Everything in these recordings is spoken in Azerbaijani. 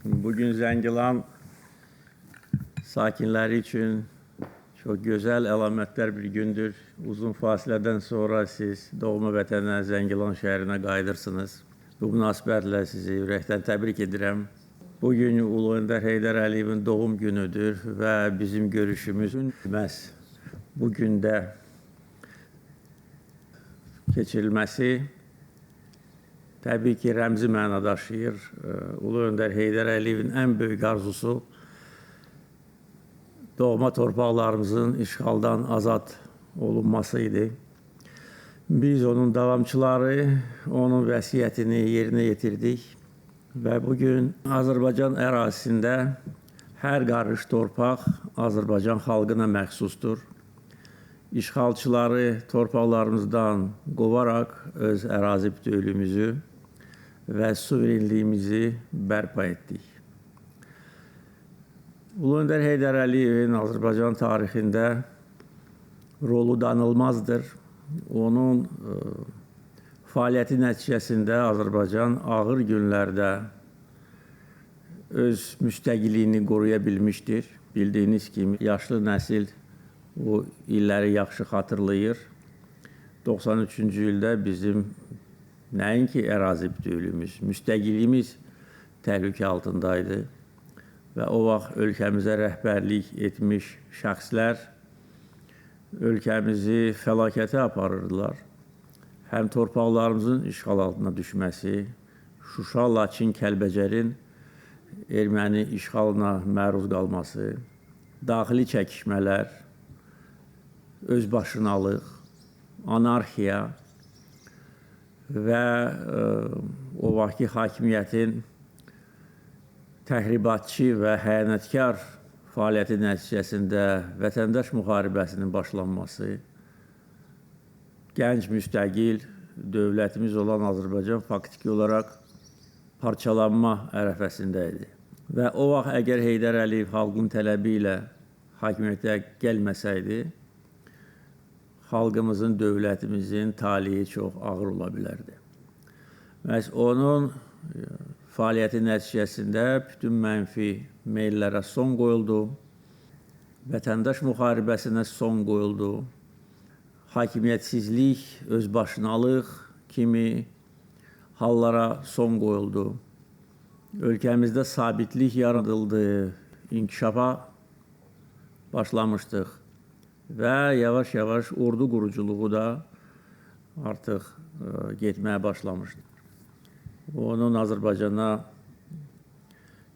Bugün Zəngilan sakinləri üçün çok güzel əlamətlər bir gündür. Uzun fasilədən sonra siz doğma vətənə Zəngilan şəhərinə qayıdırsınız. Bu münasibətlə sizi ürəkdən təbrik edirəm. Bugün Ulu Öndər Heydər Əliyevin doğum günüdür və bizim görüşümüzün məhz bu gündə keçirilməsi təbii ki, rəmzi məna daşıyır. Ulu Öndər Heydər Əliyevin ən böyük arzusu doğma torpaqlarımızın işğaldan azad olunması idi. Biz onun davamçıları, onun vəsiyyətini yerinə yetirdik və bugün Azərbaycan ərazisində hər qarış torpaq Azərbaycan xalqına məxsusdur. İşğalçıları torpaqlarımızdan qovaraq öz ərazi bütövlüyümüzü və suverenliyimizi bərpa etdik. Ulu Öndər Heydər Əliyevin Azərbaycan tarixində rolu danılmazdır. Onun fəaliyyəti nəticəsində Azərbaycan ağır günlərdə öz müstəqilliyini qoruya bilmişdir. Bildiyiniz kimi yaşlı nəsil bu illəri yaxşı xatırlayır. 93-cü ildə bizim nəinki ərazi bütövlüyümüz, müstəqilliyimiz təhlükə altındaydı və o vaxt ölkəmizə rəhbərlik etmiş şəxslər ölkəmizi fəlakətə aparırdılar. Həm torpaqlarımızın işğal altına düşməsi, Şuşa, Laçin, Kəlbəcərin erməni işğalına məruz qalması, daxili çəkişmələr, özbaşınalıq, anarxiya və o vaxtki hakimiyyətin təxribatçı və xəyanətkar fəaliyyəti nəticəsində vətəndaş müharibəsinin başlanması, gənc müstəqil dövlətimiz olan Azərbaycan faktiki olaraq parçalanma ərəfəsində idi. Və o vaxt əgər Heydər Əliyev xalqın tələbi ilə hakimiyyətə gəlməsəydi, xalqımızın, dövlətimizin talihi çox ağır ola bilərdi. Məhz onun fəaliyyəti nəticəsində bütün mənfi meyllərə son qoyuldu, vətəndaş müharibəsinə son qoyuldu, hakimiyyətsizlik, özbaşınalıq kimi hallara son qoyuldu. Ölkəmizdə sabitlik yaradıldı, inkişafa başlamışdıq və yavaş-yavaş ordu quruculuğu da artıq getməyə başlamışdı. Onun Azərbaycana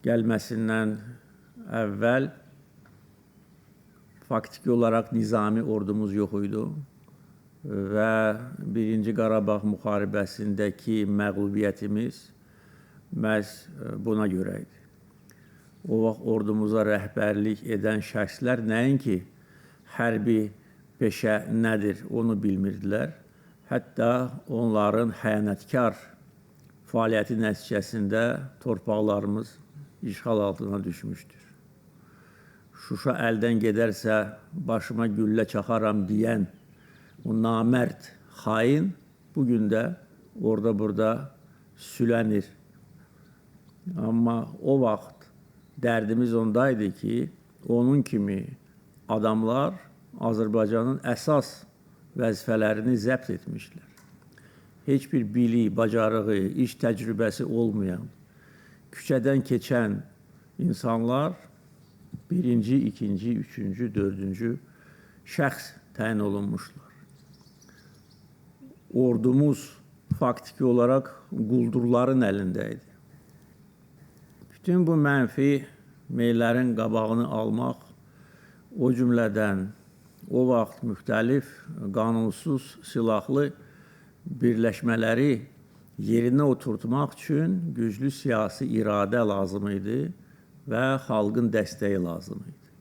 gəlməsindən əvvəl faktiki olaraq nizami ordumuz yox idi və Birinci Qarabağ müharibəsindəki məğlubiyyətimiz məhz buna görə idi. O vaxt ordumuza rəhbərlik edən şəxslər nəinki hərbi peşə nədir, onu bilmirdilər. Hətta onların xəyanətkar fəaliyyəti nəticəsində torpaqlarımız işğal altına düşmüşdür. Şuşa əldən gedərsə başıma güllə çaxaram deyən o namərd xain bugün də orada-burada sülənir. Amma o vaxt dərdimiz ondaydı ki, onun kimi adamlar Azərbaycanın əsas vəzifələrini zəbt etmişlər. Heç bir bilik, bacarığı, iş təcrübəsi olmayan, küçədən keçən insanlar birinci, ikinci, üçüncü, dördüncü şəxs təyin olunmuşlar. Ordumuz faktiki olaraq quldurların əlindəydi. Bütün bu mənfi meyllərin qabağını almaq, o cümlədən o vaxt müxtəlif qanunsuz silahlı birləşmələri yerinə oturtmaq üçün güclü siyasi iradə lazım idi və xalqın dəstəyi lazım idi.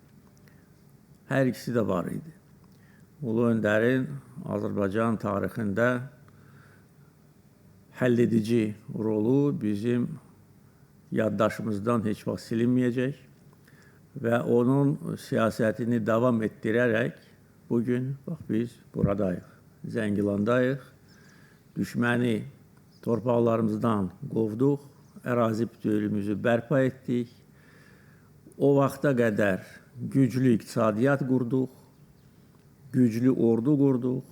Hər ikisi də var idi. Ulu Öndərin Azərbaycan tarixində həlledici rolu bizim yaddaşımızdan heç vaxt silinməyəcək və onun siyasətini davam etdirərək bugün bax biz buradayıq, Zəngilandayıq. Düşməni torpaqlarımızdan qovduq, ərazi bütövlüyümüzü bərpa etdik. O vaxta qədər güclü iqtisadiyyat qurduq, güclü ordu qurduq,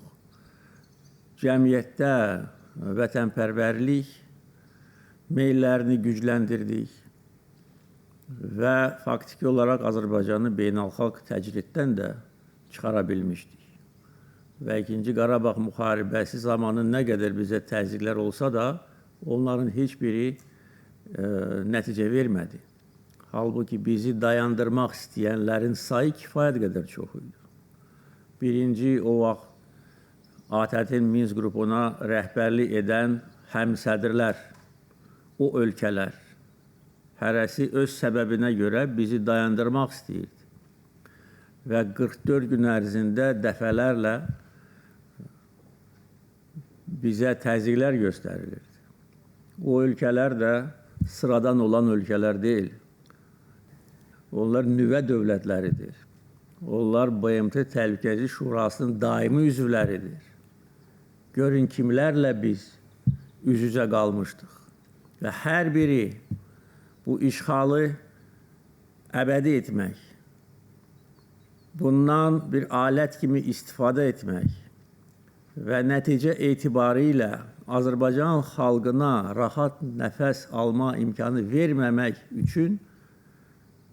cəmiyyətdə vətənpərvərlik meyllərini gücləndirdik və faktiki olaraq Azərbaycanı beynəlxalq təcriddən də çıxara bilmişdik. Və 2-ci Qarabağ müharibəsi zamanı nə qədər bizə təzyiqlər olsa da, onların heç biri nəticə vermədi. Halbuki bizi dayandırmaq istəyənlərin sayı kifayət qədər çox idi. Birinci, o vaxt ATƏT-in Minsk qrupuna rəhbərlik edən həmsədrlər, o ölkələr, hərəsi öz səbəbinə görə bizi dayandırmaq istəyirdi. Və 44 gün ərzində dəfələrlə bizə təzyiqlər göstərilirdi. O ölkələr də sıradan olan ölkələr deyil. Onlar nüvə dövlətləridir. Onlar BMT Təhlükəsizlik Şurasının daimi üzvləridir. Görün kimlərlə biz üz-üzə qalmışdıq. Və hər biri bu işğalı əbədi etmək, bundan bir alət kimi istifadə etmək və nəticə etibarilə Azərbaycan xalqına rahat nəfəs alma imkanı verməmək üçün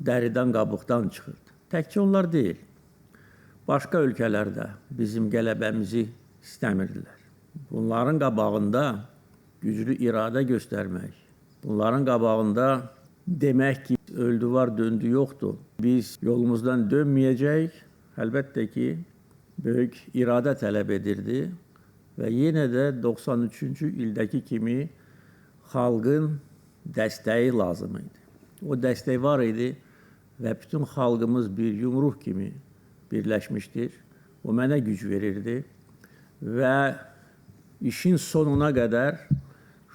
dəridən qabıqdan çıxırdı. Təkcə onlar deyil, başqa ölkələr də bizim qələbəmizi istəmirdilər. Bunların qabağında güclü iradə göstərmək, bunların qabağında demək ki, öldü var, döndü yoxdur. Biz yolumuzdan dönməyəcəyik, əlbəttə ki, böyük iradə tələb edirdi və yenə də 93-cü ildəki kimi xalqın dəstəyi lazım idi. O dəstək var idi və bütün xalqımız bir yumruq kimi birləşmişdir. O mənə güc verirdi və işin sonuna qədər,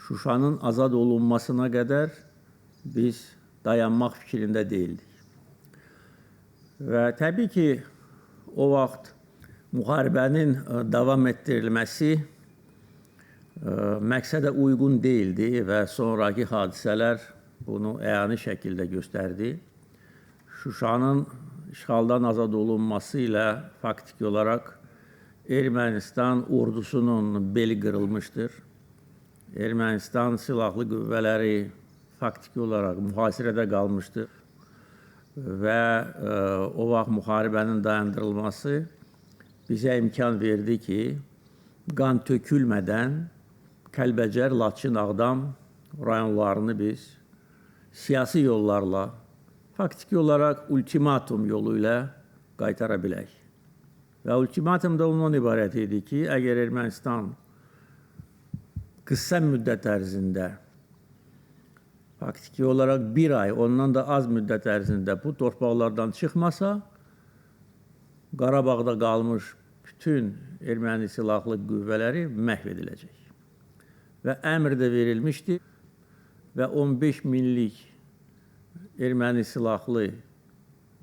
Şuşanın azad olunmasına qədər biz dayanmaq fikrində deyildik. Və təbii ki, o vaxt müharibənin davam etdirilməsi məqsədə uyğun deyildi və sonraki hadisələr bunu əyani şəkildə göstərdi. Şuşanın işğaldan azad olunması ilə faktiki olaraq Ermənistan ordusunun beli qırılmışdır. Ermənistan silahlı qüvvələri faktiki olaraq mühasirədə qalmışdır və o vaxt müharibənin dayandırılması bizə imkan verdi ki, qan tökülmədən Kəlbəcər, Laçın, Ağdam rayonlarını biz siyasi yollarla, faktiki olaraq ultimatum yolu ilə qaytara bilək. Və ultimatum da ondan ibarət idi ki, əgər Ermənistan qısa müddət ərzində, faktiki olaraq bir ay, ondan da az müddət ərzində bu torpaqlardan çıxmasa, Qarabağda qalmış bütün erməni silahlı qüvvələri məhv ediləcək. Və əmr də verilmişdi və 15 minlik erməni silahlı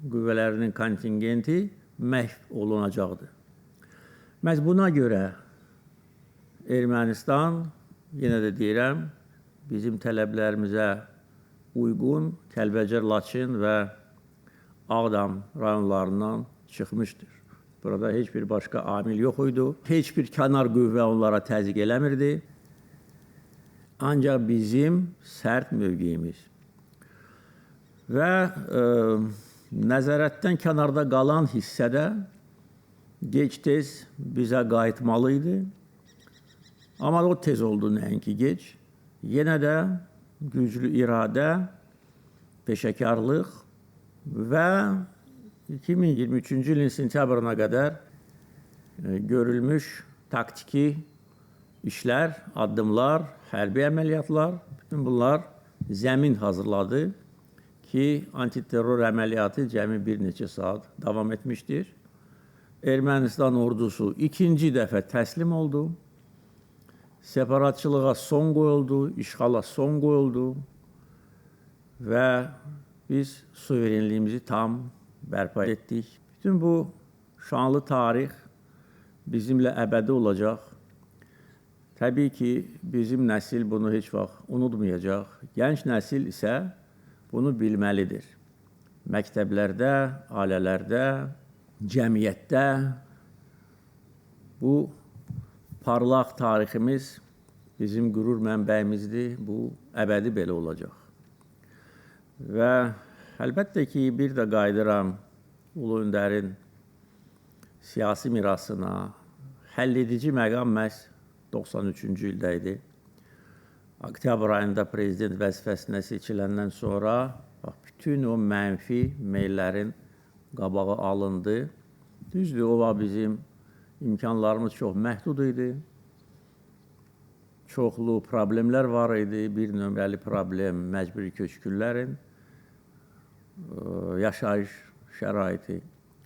qüvvələrinin kontingenti məhv olunacaqdı. Məhz buna görə Ermənistan, yenə də deyirəm, bizim tələblərimizə uyğun Kəlbəcər, Laçın və Ağdam rayonlarından çıxmışdır. Burada heç bir başqa amil yox idi. Heç bir kənar qüvvə onlara təzyiq eləmirdi. Ancaq bizim sərt mövqeyimiz və nəzarətdən kənarda qalan hissədə gec-tez bizə qayıtmalı idi. Amma o tez oldu, nəinki gec. Yenə də güclü iradə, peşəkarlıq və 2023-cü ilin sentyabrına qədər görülmüş taktiki işlər, addımlar, hərbi əməliyyatlar, bütün bunlar zəmin hazırladı ki, antiterror əməliyyatı cəmi bir neçə saat davam etmişdir. Ermənistan ordusu ikinci dəfə təslim oldu. Separatçılığa son qoyuldu, işğala son qoyuldu və biz suverenliyimizi tam bərpa etdik. Bütün bu şanlı tarix bizimlə əbədi olacaq. Təbii ki, bizim nəsil bunu heç vaxt unutmayacaq. Gənc nəsil isə bunu bilməlidir. Məktəblərdə, ailələrdə, cəmiyyətdə bu parlaq tariximiz bizim qürur mənbəyimizdir. Bu əbədi belə olacaq. Və əlbəttə ki, bir də qayıdıram Ulu Öndərin siyasi mirasına. Həlledici məqam məhz 93-cü ildə idi. Oktyabr ayında prezident vəzifəsinə seçiləndən sonra bütün o mənfi meyllərin qabağı alındı. Düzdür, o vaxt bizim imkanlarımız çox məhdud idi. Çoxlu problemlər var idi. Bir nömrəli problem məcburi köçkünlərin yaşayış şəraiti.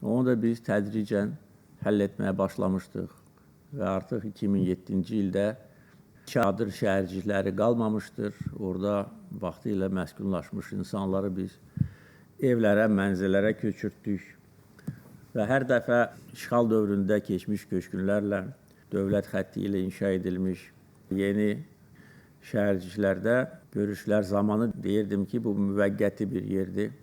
Onu da biz tədricən həll etməyə başlamışdıq. Və artıq 2007-ci ildə çadır şəhərcikləri qalmamışdır. Orada vaxtı ilə məskunlaşmış insanları biz evlərə, mənzillərə köçürtdük. Və hər dəfə işğal dövründə keçmiş köçkünlərlə dövlət xətti ilə inşa edilmiş yeni şəhərciklərdə görüşlər zamanı deyirdim ki, bu müvəqqəti bir yerdir.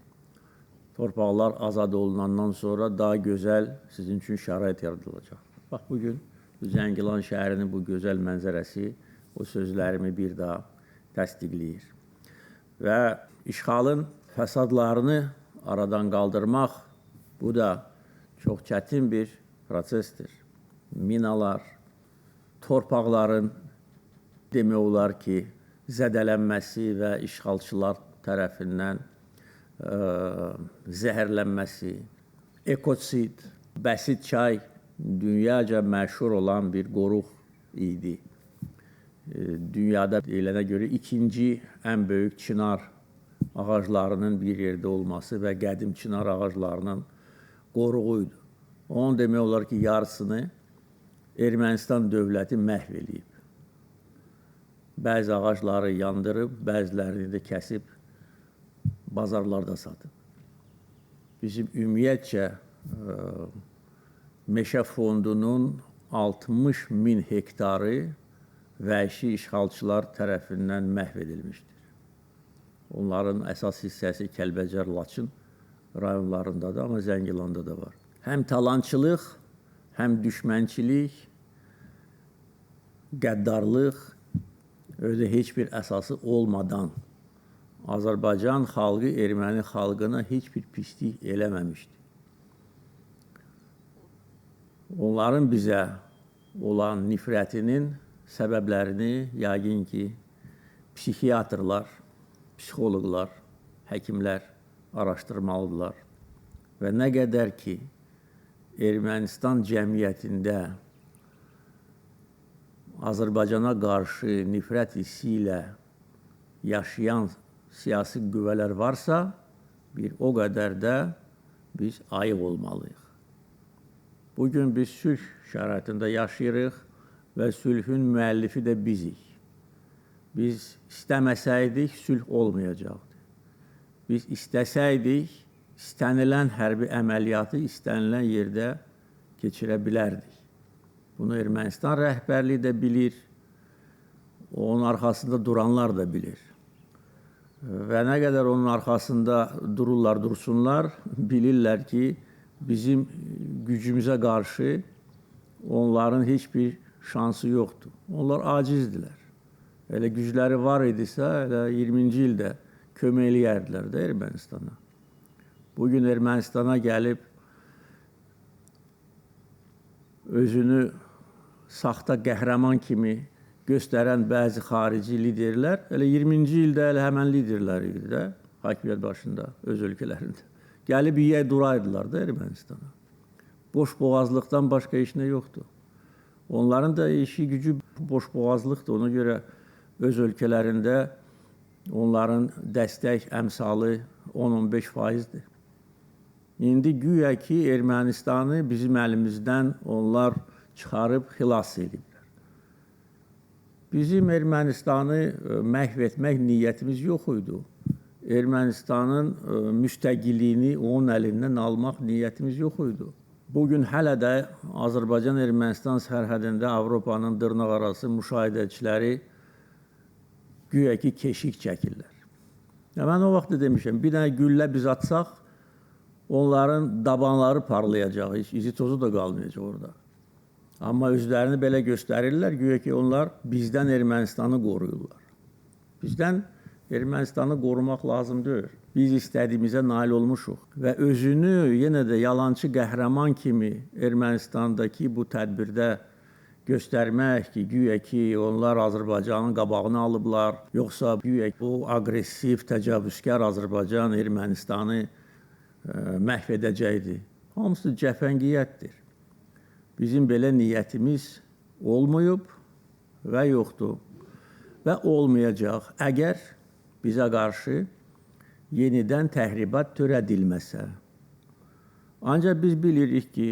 Torpaqlar azad olunandan sonra daha gözəl sizin üçün şərait yaradılacaq. Bax, bugün Zəngilan şəhərinin bu gözəl mənzərəsi o sözlərimi bir daha təsdiqləyir. Və işğalın fəsadlarını aradan qaldırmaq, bu da çox çətin bir prosesdir. Minalar, torpaqların demək olar ki, zədələnməsi və işğalçılar tərəfindən zəhərlənməsi, ekosid, bəsit çay dünyaca məşhur olan bir qoruq idi. Dünyada deyilənə görə ikinci ən böyük çınar ağaclarının bir yerdə olması və qədim çınar ağaclarının qoruğuydu. Onun demək olar ki, yarısını Ermənistan dövləti məhv edib. Bəzi ağacları yandırıb, bəzilərini də kəsib bazarlarda satıb. Bizim ümumiyyətcə meşə fondunun 60 min hektarı vəhşi işğalçılar tərəfindən məhv edilmişdir. Onların əsas hissəsi Kəlbəcər, Laçın rayonlarındadır, amma Zəngilanda da var. Həm talançılıq, həm düşmənçilik, qəddarlıq, özü heç bir əsası olmadan Azərbaycan xalqı erməni xalqına heç bir pislik eləməmişdir. Onların bizə olan nifrətinin səbəblərini yəqin ki, psixiatrlar, psixoloqlar, həkimlər araşdırmalıdırlar. Və nə qədər ki, Ermənistan cəmiyyətində Azərbaycana qarşı nifrət hissi ilə yaşayan siyasi qüvvələr varsa, bir o qədər də biz ayıq olmalıyıq. Bugün biz sülh şəraitində yaşayırıq və sülhün müəllifi də bizik. Biz istəməsəydik, sülh olmayacaqdı. Biz istəsəydik, istənilən hərbi əməliyyatı istənilən yerdə keçirə bilərdik. Bunu Ermənistan rəhbərliyi də bilir, onun arxasında duranlar da bilir. Və nə qədər onun arxasında dursunlar, bilirlər ki, bizim gücümüzə qarşı onların heç bir şansı yoxdur. Onlar acizdirlər. Elə gücləri var idisə, elə 20-ci ildə kömək eləyərdilər də Ermənistana. Bugün Ermənistana gəlib özünü saxta qəhrəman kimi göstərən bəzi xarici liderlər, elə 20-ci ildə elə həmən liderlər idi də, hakimiyyət başında, öz ölkələrində. Gəlib yiyə duraydılar da Ermənistana. Boş boğazlıqdan başqa heç nə yoxdur. Onların da işi gücü boş boğazlıqdır. Ona görə öz ölkələrində onların dəstək əmsalı 10-15%'dir. İndi güya ki, Ermənistanı bizim əlimizdən onlar çıxarıb xilas ediblər. Bizim Ermənistanı məhv etmək niyyətimiz yox idi. Ermənistanın müstəqilliyini onun əlindən almaq niyyətimiz yox idi. Bugün hələ də Azərbaycan-Ermənistan sərhədində Avropanın dırnaqarası müşahidəçiləri güya ki keşik çəkirlər. Mən o vaxt da demişəm, bir dənə güllə biz atsaq, onların dabanları parlayacaq, heç izi tozu da qalmayacaq orada. Amma özlərini belə göstərirlər, güya ki onlar bizdən Ermənistanı qoruyurlar. Bizdən Ermənistanı qorumaq lazım deyil. Biz istədiyimizə nail olmuşuq və özünü yenə də yalancı qəhrəman kimi Ermənistandakı bu tədbirdə göstərmək ki, güya ki onlar Azərbaycanın qabağını alıblar, yoxsa güya ki o aqressiv, təcavüzkar Azərbaycan Ermənistanı məhv edəcəkdir. Hamısı cəfəngiyyətdir. Bizim belə niyyətimiz olmayıb və yoxdur və olmayacaq. Əgər bizə qarşı yenidən təhribat törədilməsə. Ancaq biz bilirik ki,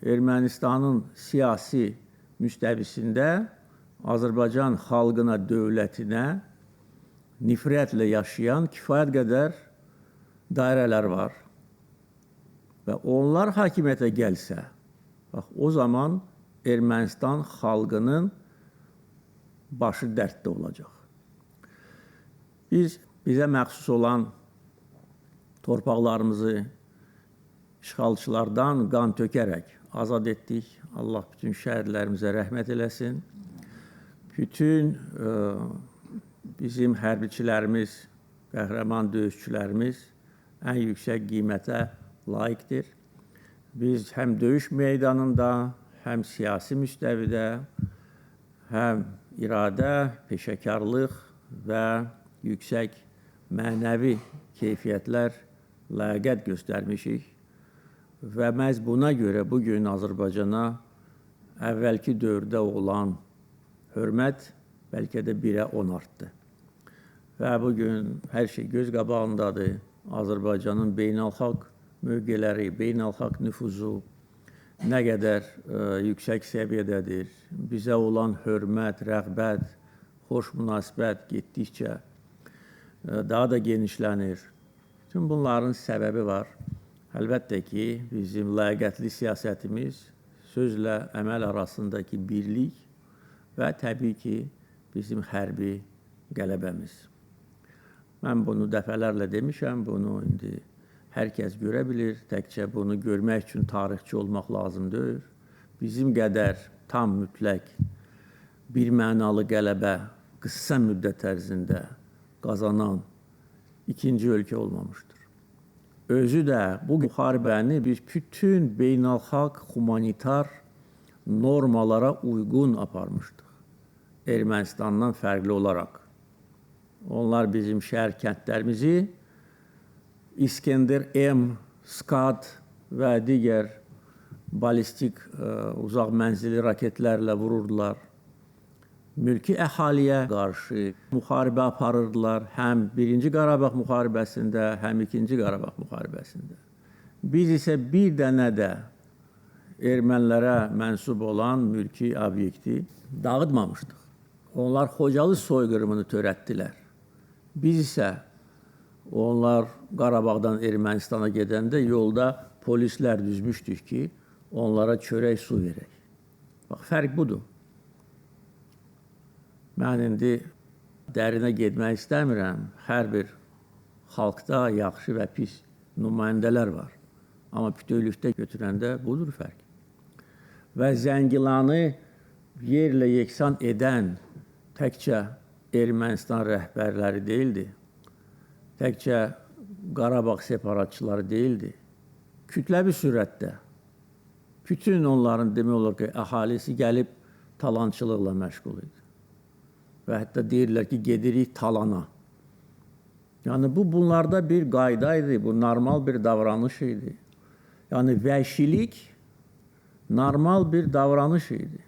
Ermənistanın siyasi müstəvisində Azərbaycan xalqına, dövlətinə nifrətlə yaşayan kifayət qədər dairələr var. Və onlar hakimiyyətə gəlsə, bax, o zaman Ermənistan xalqının başı dərddə olacaq. Bizə məxsus olan torpaqlarımızı işğalçılardan qan tökərək azad etdik. Allah bütün şəhidlərimizə rəhmət eləsin. Bütün bizim hərbiçilərimiz, qəhrəman döyüşçülərimiz ən yüksək qiymətə layiqdir. Biz həm döyüş meydanında, həm siyasi müstəvidə, həm iradə, peşəkarlıq və yüksək mənəvi keyfiyyətlər, ləyaqət göstərmişik və məhz buna görə bugün Azərbaycana əvvəlki dövrdə olan hörmət bəlkə də 1-ə 10 artdı. Və bugün hər şey göz qabağındadır. Azərbaycanın beynəlxalq mövqeləri, beynəlxalq nüfuzu nə qədər yüksək səviyyədədir. Bizə olan hörmət, rəğbət, xoş münasibət getdikcə daha da genişlənir. Bütün bunların səbəbi var. Əlbəttə ki, bizim ləyaqətli siyasətimiz, sözlə əməl arasındakı birlik və təbii ki, bizim hərbi qələbəmiz. Mən bunu dəfələrlə demişəm, bunu indi hər kəs görə bilir. Təkcə bunu görmək üçün tarixçi olmaq lazım deyil. Bizim qədər tam mütləq bir mənalı qələbə qısa müddət ərzində qazanan ikinci ölkə olmamışdır. Özü də bu müharibəni biz bütün beynəlxalq humanitar normalara uyğun aparmışdıq. Ermənistandan fərqli olaraq. Onlar bizim şəhər kəndlərimizi İskender M, SKAD və digər balistik uzaq mənzilli raketlərlə vururdular. Mülki əhaliyə qarşı müharibə aparırdılar, həm 1-ci Qarabağ müharibəsində, həm 2-ci Qarabağ müharibəsində. Biz isə bir dənə də ermənilərə mənsub olan mülki obyekti dağıtmamışdıq. Onlar Xocalı soyqırımını törətdilər. Biz isə onlar Qarabağdan Ermənistana gedəndə yolda polislər düzmüşdük ki, onlara çörək su verək. Bax, fərq budur. Mən indi dərinə getmək istəmirəm. Hər bir xalqda yaxşı və pis nümayəndələr var. Amma bütövlükdə götürəndə budur fərq. Və Zəngilanı yerlə yeksan edən təkcə Ermənistan rəhbərləri deyildi. Təkcə Qarabağ separatçıları deyildi. Kütləvi sürətdə bütün onların demək olar ki, əhalisi gəlib talançılıqla məşğul idi. Və hətta deyirlər ki, gedirik talana. Yəni, bunlarda bir qayda idi, bu normal bir davranış idi. Yəni, vəhşilik normal bir davranış idi.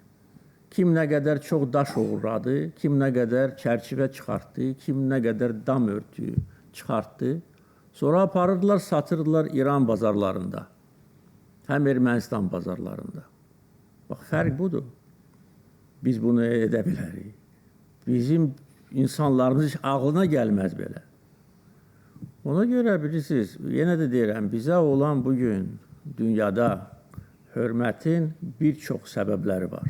Kim nə qədər çox daş uğradı, kim nə qədər çərçivə çıxartdı, kim nə qədər dam örtüyü çıxartdı. Sonra aparırdılar, satırdılar İran bazarlarında, həm Ermənistan bazarlarında. Bax, fərq budur. Biz bunu edə bilərik. Bizim insanlarımız heç ağlına gəlməz belə. Ona görə bilirsiniz, yenə də deyirəm, bizə olan bugün dünyada hörmətin bir çox səbəbləri var.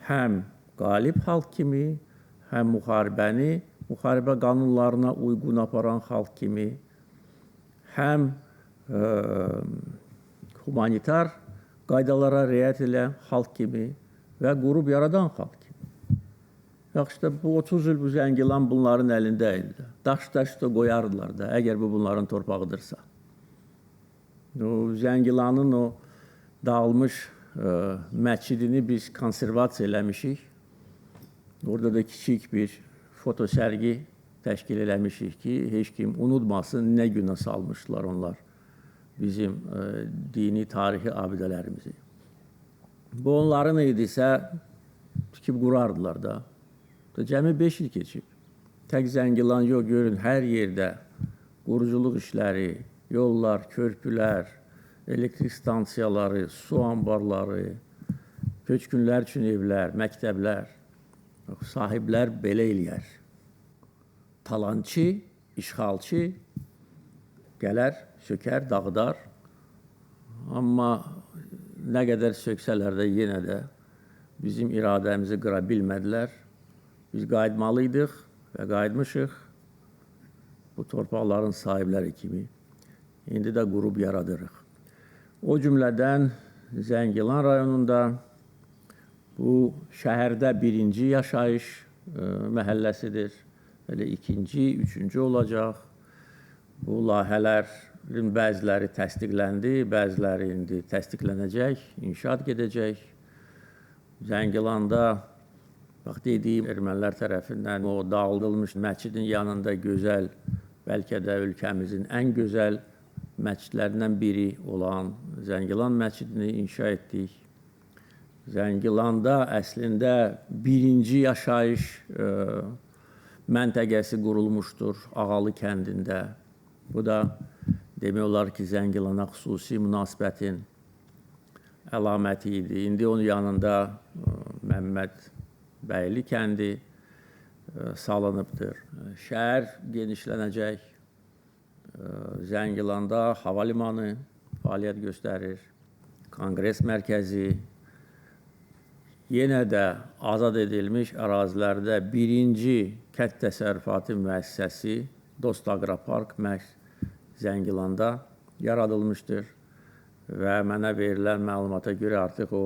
Həm qalib xalq kimi, həm müharibə qanunlarına uyğun aparan xalq kimi, həm humanitar qaydalara riayət edən xalq kimi və qurub yaradan xalq kimi. Yaxşı da bu 30 il bu Zəngilan bunların əlində idi. Daş da qoyardılar da, əgər bu bunların torpağıdırsa. O Zəngilanın o dağılmış məscidini biz konservasiya eləmişik. Orada da kiçik bir fotosərgi təşkil eləmişik ki, heç kim unutmasın nə günə salmışlar onlar bizim dini, tarixi abidələrimizi. Bu onların idisə tikib qurardılar da. Cəmi 5 il keçib. Tək Zəngilan yox, görün, hər yerdə quruculuq işləri, yollar, körpülər, elektrik stansiyaları, su anbarları, köçkünlər üçün evlər, məktəblər, sahiblər belə eləyər. Talançı, işğalçı gələr, sökər, dağıdar. Amma nə qədər söksələr də yenə də bizim iradəmizi qıra bilmədilər. Biz qayıtmalıydıq və qayıtmışıq bu torpaqların sahibləri kimi. İndi də qurub yaradırıq. O cümlədən Zəngilan rayonunda bu şəhərdə birinci yaşayış məhəlləsidir. Elə ikinci, üçüncü olacaq. Bu layihələrin bəziləri təsdiqləndi, bəziləri indi təsdiqlənəcək, inşaat gedəcək. Zəngilanda bax dediyim ermənilər tərəfindən o dağıdılmış məscidin yanında gözəl, bəlkə də ölkəmizin ən gözəl məscidlərindən biri olan Zəngilan məscidini inşa etdik. Zəngilanda əslində birinci yaşayış məntəqəsi qurulmuşdur Ağalı kəndində. Bu da demək olar ki, Zəngilana xüsusi münasibətin əlaməti idi. İndi onun yanında Məmməd Bəyli kəndi salınıbdır. Şəhər genişlənəcək. Zəngilanda hava limanı fəaliyyət göstərir. Konqres mərkəzi. Yenə də azad edilmiş ərazilərdə birinci kənd təsərrüfatı müəssisəsi Dost Aqropark Zəngilanda yaradılmışdır və mənə verilən məlumata görə artıq o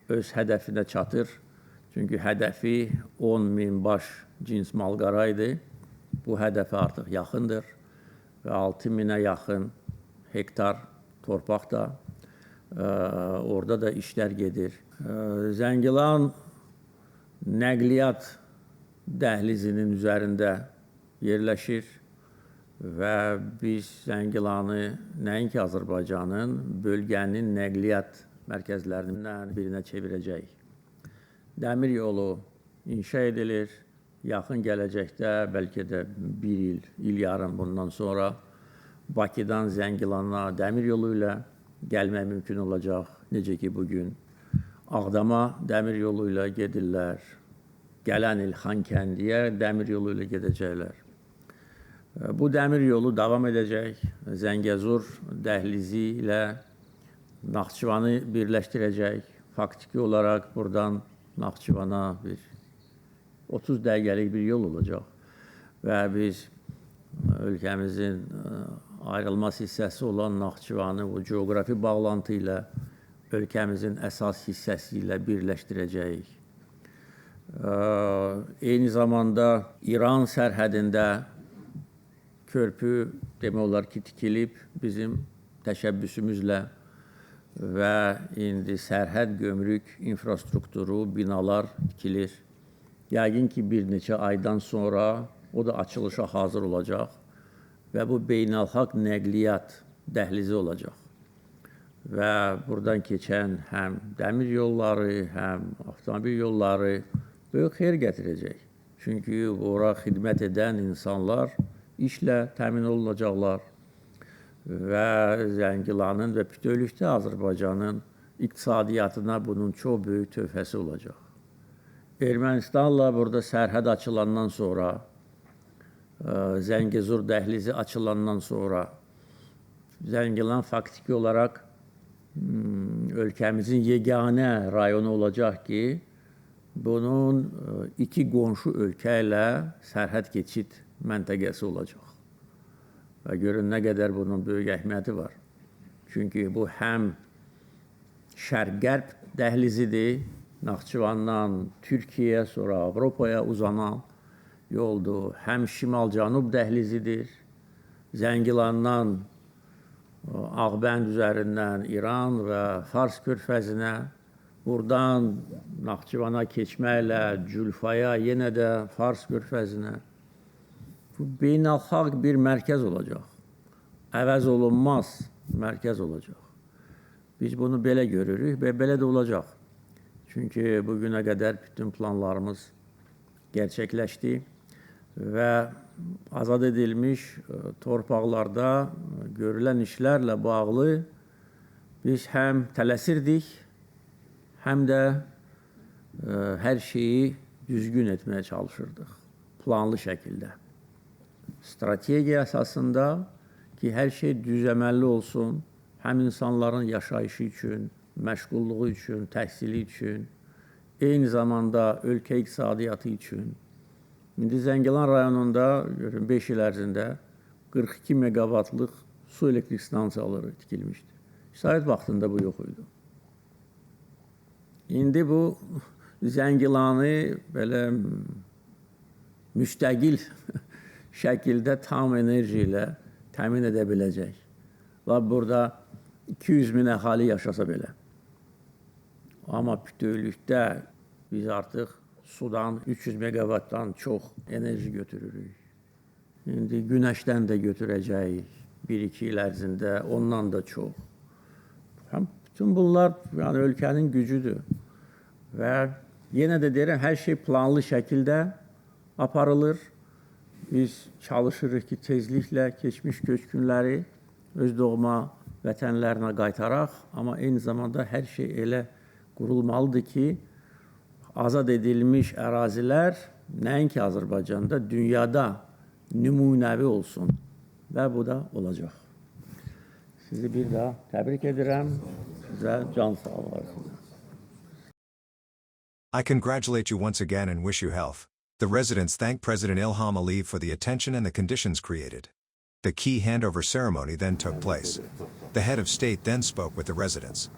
öz hədəfinə çatır. Çünki hədəfi 10.000 baş cins malqara idi. Bu hədəfə artıq yaxındır və 6.000-ə yaxın hektar torpaq da orada da işlər gedir. Zəngilan nəqliyyat dəhlizinin üzərində yerləşir və biz Zəngilanı nəinki Azərbaycanın, bölgənin nəqliyyat mərkəzlərindən birinə çevirəcəyik. Dəmir yolu inşa edilir. Yaxın gələcəkdə, bəlkə də bir il yarım bundan sonra Bakıdan Zəngilana dəmir yolu ilə gəlmək mümkün olacaq. Necə ki, bugün Ağdama dəmir yolu ilə gedirlər. Gələn il Xankəndiyə dəmir yolu ilə gedəcəklər. Bu dəmir yolu davam edəcək. Zəngəzur dəhlizi ilə Naxçıvanı birləşdirəcək. Faktiki olaraq buradan Naxçıvana bir 30 dəqiqəlik bir yol olacaq. Və biz ölkəmizin ayrılmaz hissəsi olan Naxçıvanı o coğrafi bağlantı ilə ölkəmizin əsas hissəsi ilə birləşdirəcəyik. Eyni zamanda İran sərhədində körpü demək olar ki, tikilib bizim təşəbbüsümüzlə və indi sərhəd gömrük infrastrukturu, binalar tikilir. Yəqin ki, bir neçə aydan sonra o da açılışa hazır olacaq və bu beynəlxalq nəqliyyat dəhlizi olacaq. Və buradan keçən həm dəmir yolları, həm avtomobil yolları böyük xeyir gətirəcək. Çünki ora xidmət edən insanlar işlə təmin olunacaqlar və Zəngilanın və bütövlükdə Azərbaycanın iqtisadiyyatına bunun çox böyük töhfəsi olacaq. Ermənistanla burada sərhəd açılandan sonra, Zəngəzur dəhlizi açılandan sonra Zəngilan faktiki olaraq ölkəmizin yeganə rayonu olacaq ki, bunun iki qonşu ölkə ilə sərhəd keçid məntəqəsi olacaq. Və görün nə qədər bunun böyük əhəmiyyəti var. Çünki bu həm şərq-qərb dəhlizidir, Naxçıvandan Türkiyəyə, sonra Avropaya uzanan yoldur. Həm şimal-cənub dəhlizidir, Zəngilandan Ağbənd üzərindən İran və Fars körfəzinə, buradan Naxçıvana keçməklə Cülfaya, yenə də Fars körfəzinə. Bu beynəlxalq bir mərkəz olacaq. Əvəz olunmaz mərkəz olacaq. Biz bunu belə görürük və belə də olacaq. Çünki bugünə qədər bütün planlarımız gerçəkləşdi və azad edilmiş torpaqlarda görülən işlərlə bağlı biz həm tələsirdik, həm də hər şeyi düzgün etməyə çalışırdıq, planlı şəkildə. Strategiya əsasında ki, hər şey düzəməlli olsun, həm insanların yaşayışı üçün, məşğulluğu üçün, təhsili üçün, eyni zamanda ölkə iqtisadiyyatı üçün. İndi Zəngilan rayonunda 5 il ərzində 42 meqavatlıq su elektrik stansiyaları tikilmişdir. İsrail vaxtında bu yox idi. İndi bu Zəngilanı belə müstəqil şəkildə tam enerji ilə təmin edə biləcək. Və burada 200 min əhali yaşasa belə. Amma bütövlükdə biz artıq sudan 300 meqavatdan çox enerji götürürük. İndi günəşdən də götürəcəyik 1-2 il ərzində, ondan da çox. Bütün bunlar yəni, ölkənin gücüdür. Və yenə də deyirəm, hər şey planlı şəkildə aparılır. Biz çalışırıq ki, tezliklə keçmiş köçkünləri öz doğma vətənlərinə qaytaraq, amma eyni zamanda hər şey elə qurulmalıdır ki, azad edilmiş ərazilər nəinki Azərbaycanda, dünyada nümunəvi olsun və bu da olacaq. Sizi bir daha təbrik edirəm. Sizə can sağlığı arasında. I congratulate you once again and wish you health. The residents thank President Ilham Aliyev for the attention and the conditions created. The key handover ceremony then took place. The head of state then spoke with the residents.